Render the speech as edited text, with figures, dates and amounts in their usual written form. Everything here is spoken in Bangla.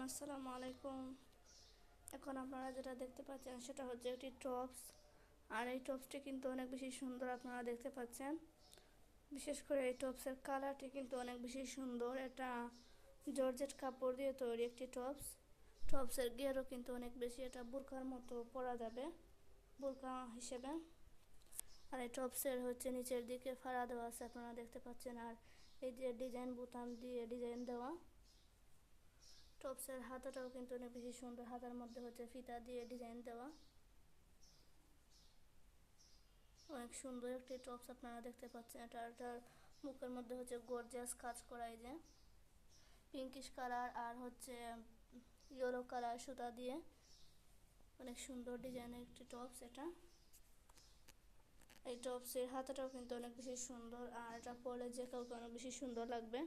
আসসালামু আলাইকুম। এখন আপনারা যেটা দেখতে পাচ্ছেন সেটা হচ্ছে একটি টপস। আর এই টপসটি কিন্তু অনেক বেশি সুন্দর, আপনারা দেখতে পাচ্ছেন। বিশেষ করে এই টপসের কালারটি কিন্তু অনেক বেশি সুন্দর। এটা জর্জেট কাপড় দিয়ে তৈরি একটি টপস। টপসের গেরও কিন্তু অনেক বেশি, এটা বোরকার মতো পরা যাবে, বোরকা হিসেবে। আর এই টপসের হচ্ছে নিচের দিকে ফাড়া দেওয়া আছে, আপনারা দেখতে পাচ্ছেন। আর এই যে ডিজাইন, বোতাম দিয়ে ডিজাইন দেওয়া। টপসের হাতাটাও কিন্তু অনেক বেশি সুন্দর, হাতার মধ্যে হচ্ছে ফিতা দিয়ে ডিজাইন দেওয়া। অনেক সুন্দর একটি টপস আপনারা দেখতে পাচ্ছেন। এটার মুখের মধ্যে হচ্ছে গর্জিয়াস কাজ করা, এই যে পিঙ্কিশ কালার আর হচ্ছে ইয়েলো কালার সুতা দিয়ে অনেক সুন্দর ডিজাইনের একটি টপস এটা। এই টপসের হাতাটাও কিন্তু অনেক বেশি সুন্দর, আর এটা পরলে যে কাউকে অনেক বেশি সুন্দর লাগবে।